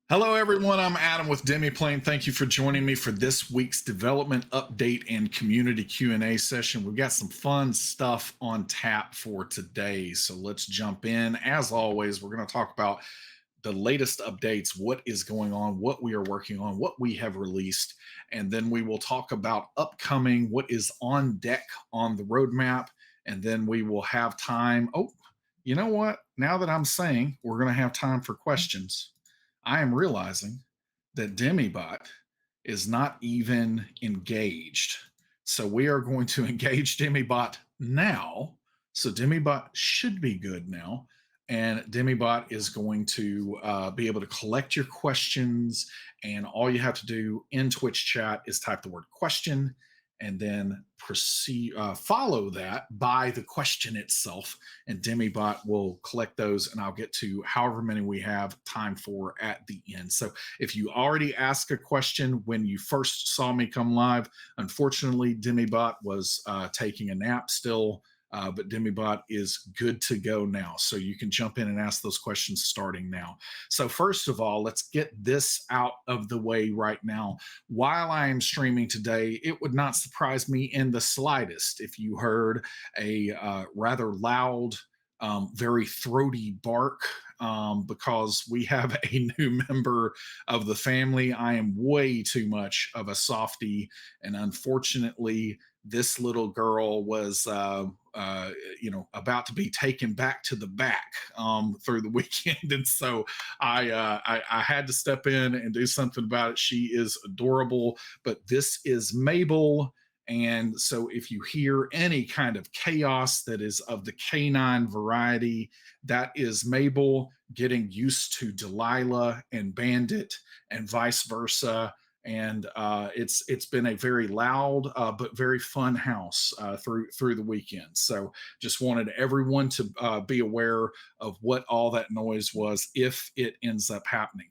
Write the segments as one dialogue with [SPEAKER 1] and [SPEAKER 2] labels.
[SPEAKER 1] Hello, everyone. I'm Adam with DemiPlane. Thank you for joining me for this week's development update and community Q&A session. We've got some fun stuff on tap for today, so let's jump in. As always, we're going to talk about the latest updates, what is going on, what we are working on, what we have released, and then we will talk about upcoming, what is on deck on the roadmap, and then we will have time. Oh, you know what? Now that I'm saying we're going to have time for questions, I am realizing that Demibot is not even engaged. So we are going to engage Demibot now. So Demibot should be good now. And Demibot is going to be able to collect your questions. And all you have to do in Twitch chat is type the word question and then proceed, follow that by the question itself. And Demibot will collect those, and I'll get to however many we have time for at the end. So if you already asked a question when you first saw me come live, unfortunately, Demibot was taking a nap still. But Demibot is good to go now. So you can jump in and ask those questions starting now. So, first of all, let's get this out of the way right now. While I am streaming today, it would not surprise me in the slightest if you heard a rather loud, very throaty bark because we have a new member of the family. I am way too much of a softie, and unfortunately, this little girl was about to be taken back to the back through the weekend, and so I had to step in and do something about it. She is adorable, but this is Mabel. And so, if you hear any kind of chaos that is of the canine variety, that is Mabel getting used to Delilah and Bandit, and vice versa. And it's been a very loud but very fun house through the weekend. So just wanted everyone to be aware of what all that noise was if it ends up happening.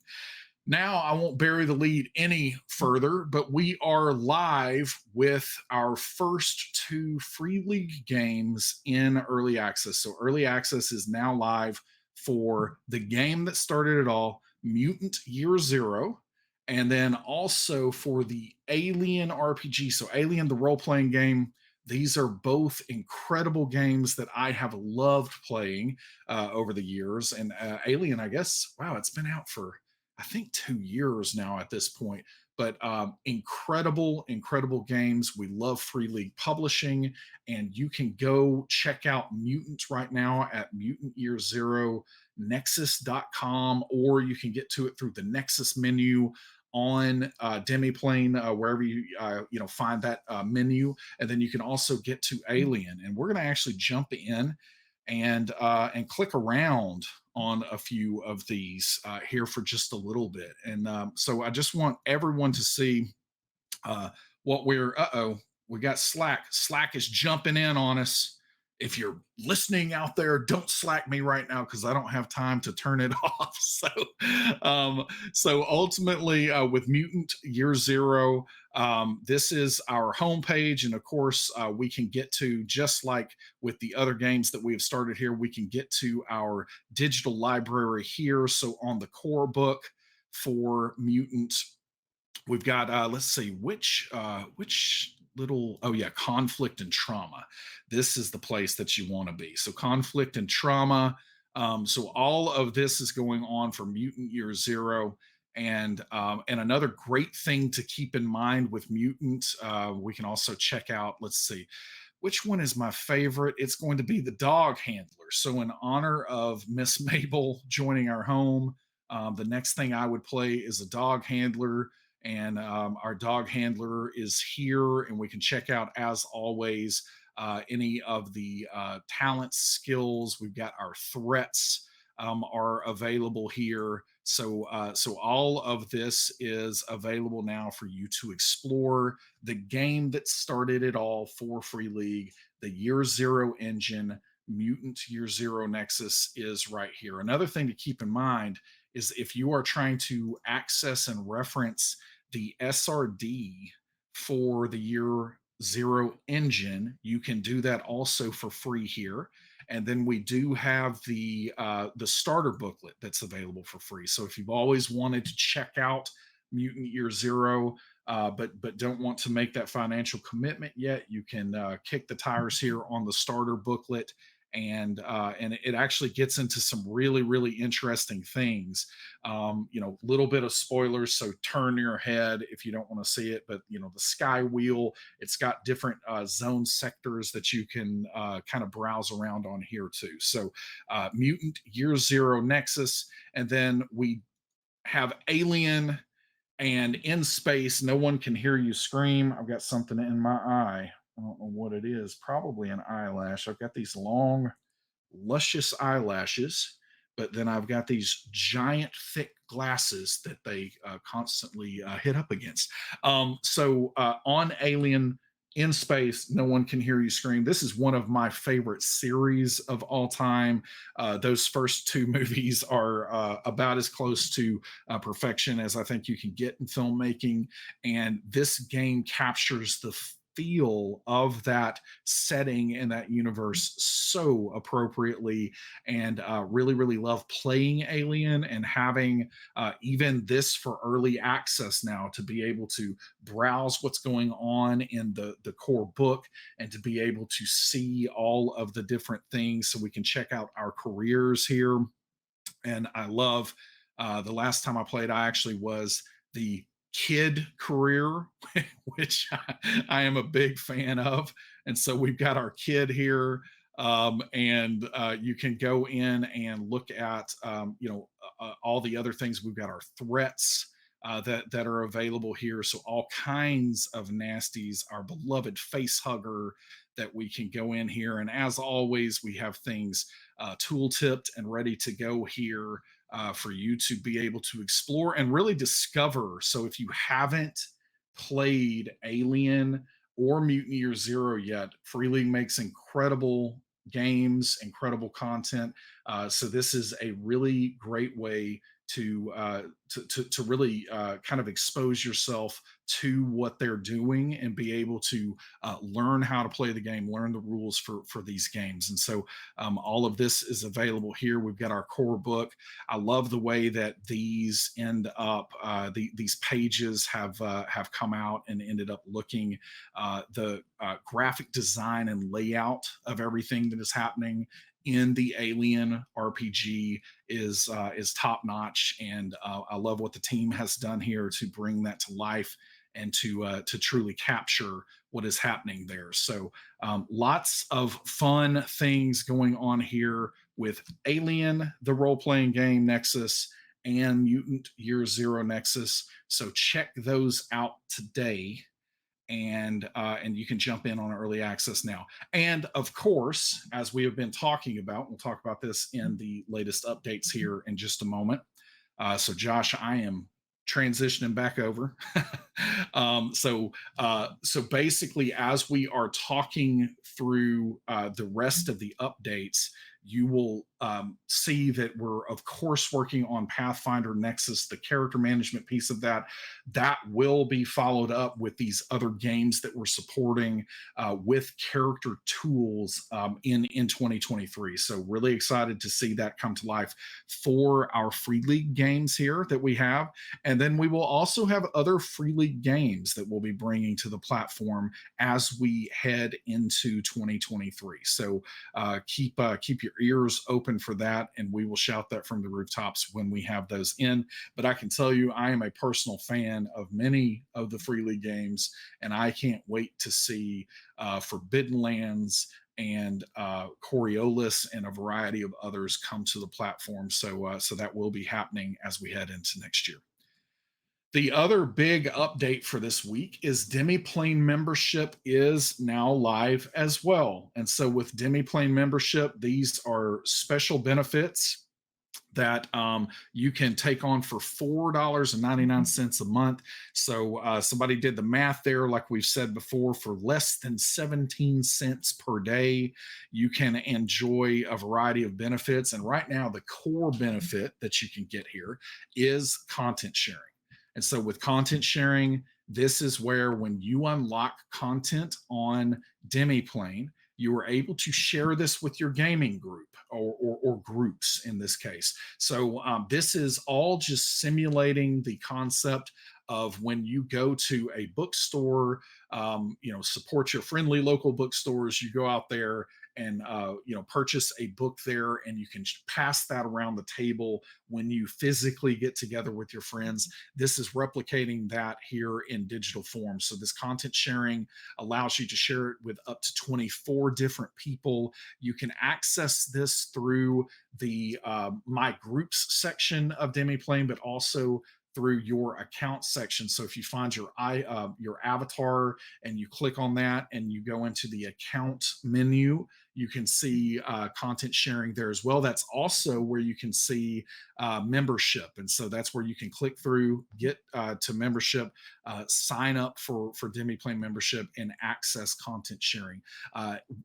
[SPEAKER 1] Now, I won't bury the lead any further, but we are live with our first two Free League games in early access. So, early access is now live for the game that started it all, Mutant Year Zero, and then also for the Alien RPG. So, Alien, the role playing game. These are both incredible games that I have loved playing over the years. And Alien, I guess, wow, it's been out for I think 2 years now at this point. But incredible games. We love Free League Publishing, and you can go check out Mutant right now at Mutant Year Zero Nexus.com, or you can get to it through the Nexus menu on DemiPlane, wherever you find that menu, and then you can also get to Alien. And we're going to actually jump in and click around on a few of these here for just a little bit. And so I just want everyone to see what we got Slack. Slack is jumping in on us. If you're listening out there, don't Slack me right now because I don't have time to turn it off. So ultimately, with Mutant Year Zero, this is our homepage, and of course, we can get to, just like with the other games that we have started here, we can get to our digital library here. So on the core book for Mutant, we've got let's see which little, oh yeah, conflict and trauma. This is the place that you want to be. So conflict and trauma. So all of this is going on for Mutant Year Zero. And another great thing to keep in mind with Mutant, we can also check out, let's see, which one is my favorite? It's going to be the dog handler. So in honor of Miss Mabel joining our home, the next thing I would play is a dog handler. And our dog handler is here, and we can check out, as always, any of the talents, skills. We've got our threats are available here. So all of this is available now for you to explore. The game that started it all for Free League, the Year Zero engine, Mutant Year Zero Nexus, is right here. Another thing to keep in mind is if you are trying to access and reference the SRD for the Year Zero engine, you can do that also for free here. And then we do have the starter booklet that's available for free. So if you've always wanted to check out Mutant Year Zero, but don't want to make that financial commitment yet, you can kick the tires here on the starter booklet, and it actually gets into some really interesting things. Little bit of spoilers, so turn your head if you don't want to see it. But the sky wheel, it's got different zone sectors that you can kind of browse around on here too. So Mutant Year Zero Nexus, and then we have Alien, and in space, no one can hear you scream. I've got something in my eye. I don't know what it is. Probably an eyelash. I've got these long, luscious eyelashes, but then I've got these giant, thick glasses that they constantly hit up against. So on Alien in space, no one can hear you scream. This is one of my favorite series of all time. Those first two movies are about as close to perfection as I think you can get in filmmaking. And this game captures the feel of that setting and that universe so appropriately, and really love playing Alien and having even this for early access now, to be able to browse what's going on in the core book, and to be able to see all of the different things so we can check out our careers here. And I love the last time I played, I actually was the kid career, which I am a big fan of. And so we've got our kid here, and you can go in and look at all the other things. We've got our threats that are available here. So all kinds of nasties, our beloved face hugger that we can go in here. And as always, we have things tool tipped and ready to go here for you to be able to explore and really discover. So if you haven't played Alien or Mutant Year Zero yet, Free League makes incredible games, incredible content. So this is a really great way to really kind of expose yourself to what they're doing, and be able to learn how to play the game, learn the rules for these games. And so all of this is available here. We've got our core book. I love the way that these end up. These pages have come out and ended up looking. The graphic design and layout of everything that is happening in the Alien RPG is top notch, and I love what the team has done here to bring that to life, and to truly capture what is happening there. So lots of fun things going on here with Alien, the role playing game Nexus, and Mutant Year Zero Nexus. So check those out today, and you can jump in on early access now. And of course, as we have been talking about, we'll talk about this in the latest updates here in just a moment. So Josh, I am transitioning back over. So basically, as we are talking through the rest of the updates, you will see that we're of course working on Pathfinder Nexus, the character management piece of that. That will be followed up with these other games that we're supporting with character tools in 2023. So really excited to see that come to life for our Free League games here that we have. And then we will also have other Free League games that we'll be bringing to the platform as we head into 2023. So keep your ears open for that, and we will shout that from the rooftops when we have those in. But I can tell you, I am a personal fan of many of the Free League games, and I can't wait to see Forbidden Lands and Coriolis and a variety of others come to the platform. So that will be happening as we head into next year. The other big update for this week is DemiPlane membership is now live as well. And so with DemiPlane membership, these are special benefits that you can take on for $4.99 a month. So somebody did the math there, like we've said before, for less than 17 cents per day, you can enjoy a variety of benefits. And right now, the core benefit that you can get here is content sharing. And so with content sharing, this is where when you unlock content on DemiPlane, you are able to share this with your gaming group or groups in this case. So this is all just simulating the concept of when you go to a bookstore, support your friendly local bookstores. You go out there and purchase a book there, and you can pass that around the table when you physically get together with your friends. This is replicating that here in digital form. So this content sharing allows you to share it with up to 24 different people. You can access this through the my groups section of DemiPlane, but also through your account section. So if you find your avatar and you click on that and you go into the account menu, you can see content sharing there as well. That's also where you can see membership, and so that's where you can click through, get to membership, sign up for DemiPlane membership, and access content sharing.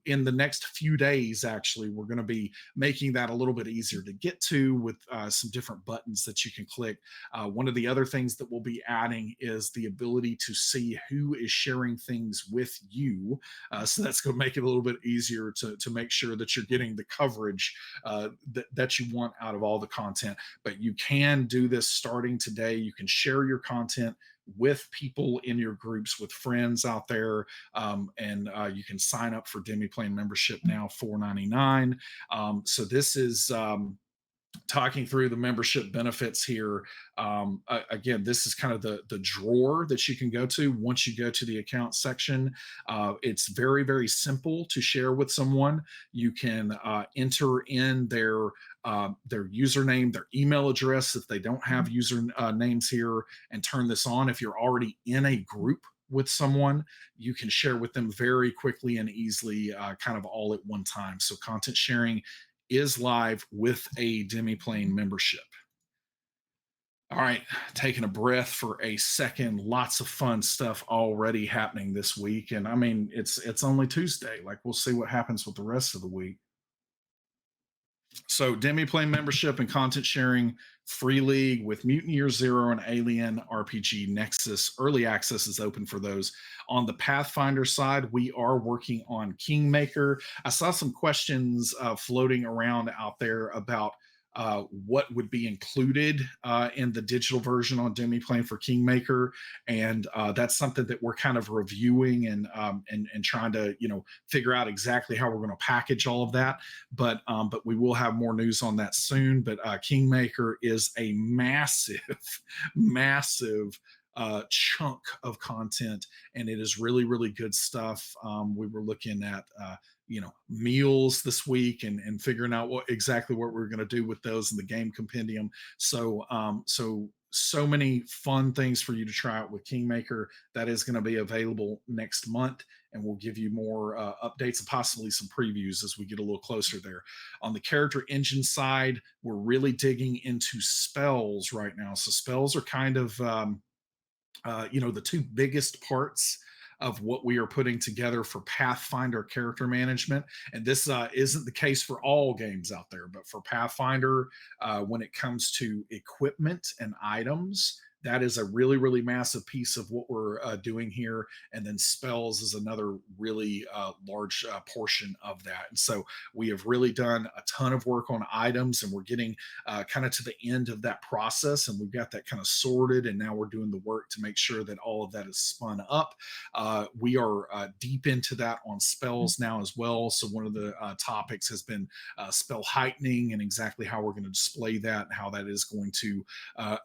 [SPEAKER 1] In the next few days, actually, we're going to be making that a little bit easier to get to with some different buttons that you can click. One of the other things that we'll be adding is the ability to see who is sharing things with you. So that's going to make it a little bit easier to make sure that you're getting the coverage that you want out of all the content. But you can do this starting today. You can share your content with people in your groups, with friends out there, and you can sign up for DemiPlane membership now, $4.99. So this is talking through the membership benefits here. Again, this is kind of the drawer that you can go to once you go to the account section. It's very, very simple to share with someone. You can enter in their username, their email address if they don't have user names here, and turn this on. If you're already in a group with someone, you can share with them very quickly and easily, kind of all at one time. So content sharing is live with a DemiPlane membership. All right, taking a breath for a second. Lots of fun stuff already happening this week, and I mean, it's only Tuesday. Like, we'll see what happens with the rest of the week. So DemiPlane membership and content sharing, free league with Mutant Year Zero and Alien RPG Nexus. Early access is open for those. On the Pathfinder side, we are working on Kingmaker. I saw some questions floating around out there about what would be included in the digital version on DemiPlane for Kingmaker, and that's something that we're kind of reviewing and trying to figure out exactly how we're going to package all of that. But we will have more news on that soon. But Kingmaker is a massive, massive chunk of content, and it is really, really good stuff. We were looking at meals this week and figuring out exactly what we're going to do with those in the game compendium. So so many fun things for you to try out with Kingmaker. That is going to be available next month, and we'll give you more updates and possibly some previews as we get a little closer there. On the character engine side, we're really digging into spells right now. So spells are kind of the two biggest parts of what we are putting together for Pathfinder character management. And this isn't the case for all games out there, but for Pathfinder, when it comes to equipment and items, that is a really, really massive piece of what we're doing here. And then spells is another really large portion of that. And so we have really done a ton of work on items, and we're getting kind of to the end of that process. And we've got that kind of sorted. And now we're doing the work to make sure that all of that is spun up. We are deep into that on spells now as well. So one of the topics has been spell heightening and exactly how we're going to display that and how that is going to,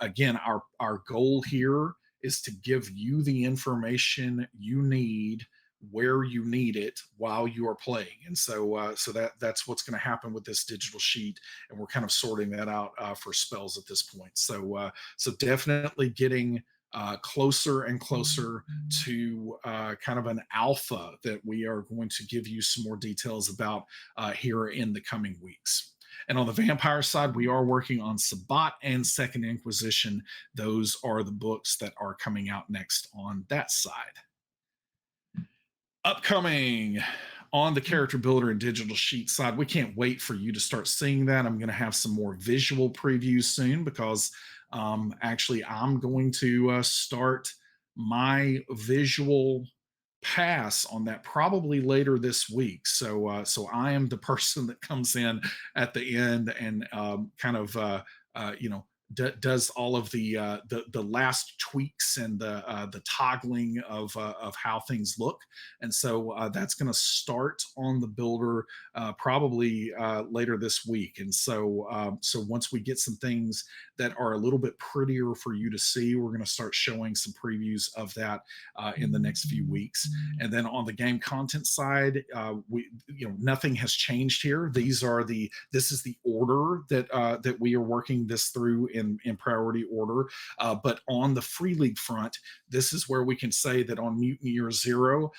[SPEAKER 1] again, our goal here is to give you the information you need where you need it while you are playing. And so that's what's going to happen with this digital sheet, and we're kind of sorting that out for spells at this point. So definitely getting closer and closer to kind of an alpha that we are going to give you some more details about here in the coming weeks. And on the vampire side, we are working on Sabbat and Second Inquisition. Those are the books that are coming out next on that side. Upcoming on the character builder and digital sheet side, we can't wait for you to start seeing that. I'm going to have some more visual previews soon because actually I'm going to start my visual pass on that probably later this week. So I am the person that comes in at the end and kind of you know does all of the last tweaks and the toggling of how things look. And so that's going to start on the builder probably later this week. And so once we get some things that are a little bit prettier for you to see, we're going to start showing some previews of that in the next few weeks. And then on the game content side, we nothing has changed here. This is the order that we are working this through in priority order. But on the free league front, this is where we can say that on Mutant Year Zero,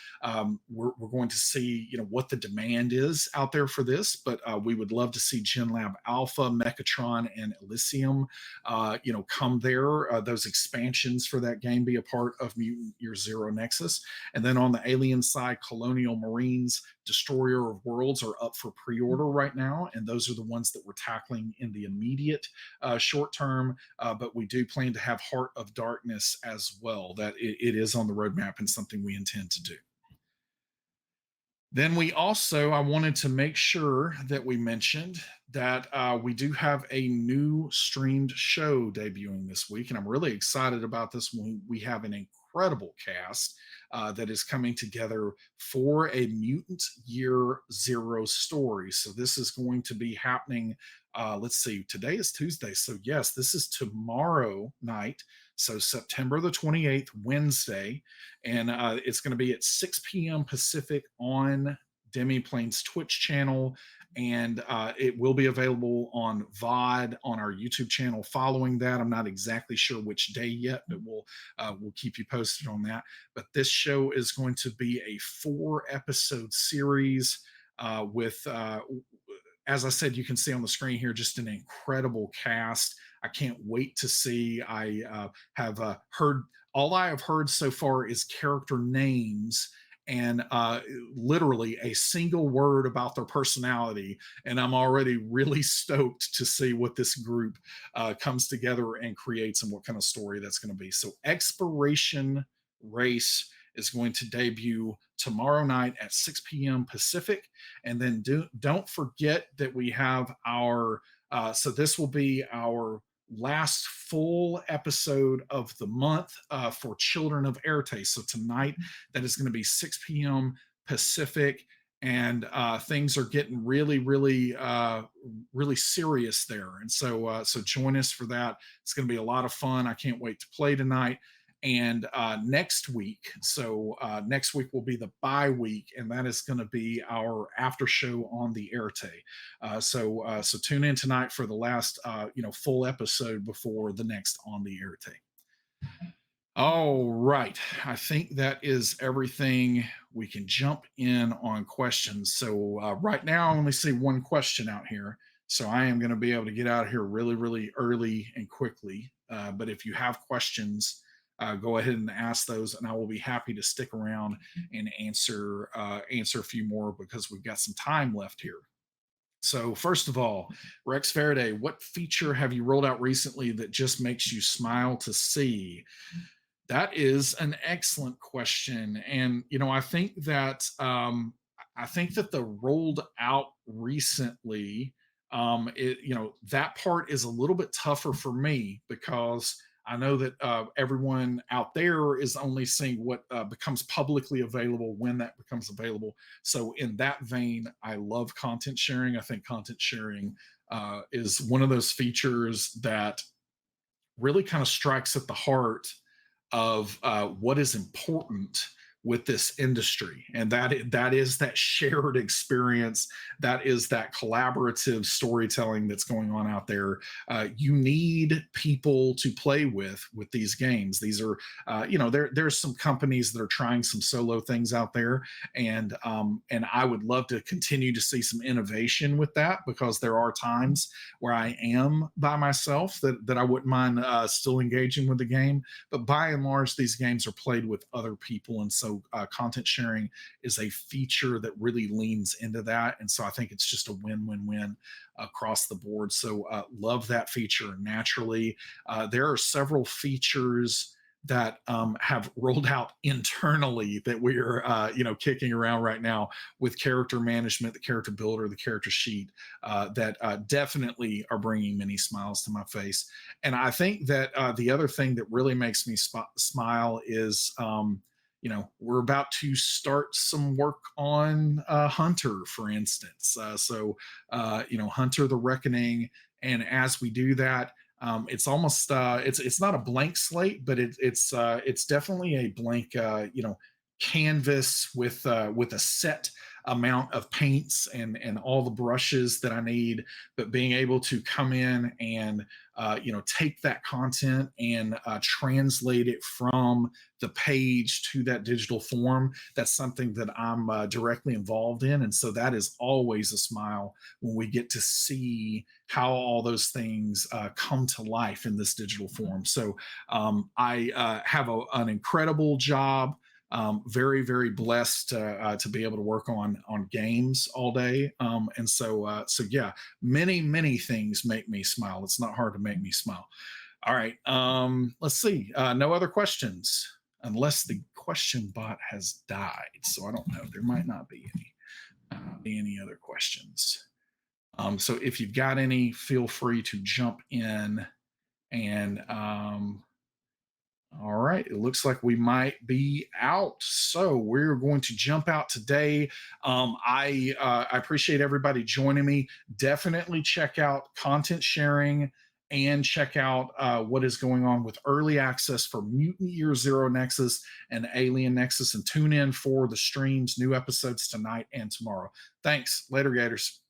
[SPEAKER 1] we're going to see what the demand is out there for this. But we would love to see Gen Lab Alpha, Mechatron, and Elysium come there. Those expansions for that game be a part of Mutant Year Zero Nexus. And then on the alien side, Colonial Marines, Destroyer of Worlds are up for pre-order right now, and those are the ones that we're tackling in the immediate short term. But we do plan to have Heart of Darkness as well. That it is on the roadmap and something we intend to do. Then I wanted to make sure that we mentioned that we do have a new streamed show debuting this week, and I'm really excited about this one. We have an incredible cast that is coming together for a Mutant Year Zero story. So this is going to be happening. Let's see, today is Tuesday. So yes, this is tomorrow night. So September the 28th, Wednesday. And it's going to be at 6 p.m. Pacific on DemiPlane's Twitch channel. And it will be available on VOD on our YouTube channel following that. I'm not exactly sure which day yet, but we'll keep you posted on that. But this show is going to be a 4-episode series with as I said, you can see on the screen here, just an incredible cast. I can't wait to see. I have heard, all I have heard so far is character names and literally a single word about their personality. And I'm already really stoked to see what this group comes together and creates and what kind of story that's going to be. So Exploration Race is going to debut tomorrow night at 6 p.m. Pacific. And then don't forget that we have our, so this will be our last full episode of the month for Children of Erte. So tonight, that is going to be 6 p.m. Pacific. And things are getting really, really, really serious there. And so join us for that. It's going to be a lot of fun. I can't wait to play tonight. And next week, next week will be the bye week, and that is going to be our after show on the Erte. So tune in tonight for the last full episode before the next on the Erte. All right, I think that is everything. We can jump in on questions. So right now, I only see one question out here. So I am going to be able to get out of here really, really early and quickly. But if you have questions, go ahead and ask those, and I will be happy to stick around and answer a few more because we've got some time left here. So first of all, Rex Faraday, what feature have you rolled out recently that just makes you smile to see? That is an excellent question, and I think that the rolled out recently, that part is a little bit tougher for me because I know that everyone out there is only seeing what becomes publicly available when that becomes available. So in that vein, I love content sharing. I think content sharing is one of those features that really kind of strikes at the heart of what is important with this industry, and that is that shared experience, that is that collaborative storytelling that's going on out there. You need people to play with these games. These are there's some companies that are trying some solo things out there, and I would love to continue to see some innovation with that, because there are times where I am by myself that I wouldn't mind still engaging with the game, but by and large these games are played with other people, and so content sharing is a feature that really leans into that. And so I think it's just a win-win-win across the board. So love that feature naturally. There are several features that have rolled out internally that we're kicking around right now with character management, the character builder, the character sheet that definitely are bringing many smiles to my face. And I think that the other thing that really makes me smile is we're about to start some work on Hunter, for instance. Hunter the Reckoning. And as we do that, it's almost it's not a blank slate, but it's definitely a blank canvas with a set amount of paints and all the brushes that I need. But being able to come in and take that content and translate it from the page to that digital form, that's something that I'm directly involved in. And so that is always a smile when we get to see how all those things come to life in this digital form. So I have an incredible job. Very, very blessed to be able to work on games all day. So yeah, many things make me smile. It's not hard to make me smile. All right. Let's see. No other questions, unless the question bot has died. So I don't know. There might not be any other questions. So if you've got any, feel free to jump in. And all right, it looks like we might be out. So we're going to jump out today. I appreciate everybody joining me. Definitely check out content sharing and check out what is going on with early access for Mutant Year Zero Nexus and Alien Nexus, and tune in for the streams, new episodes tonight and tomorrow. Thanks. Later, Gators.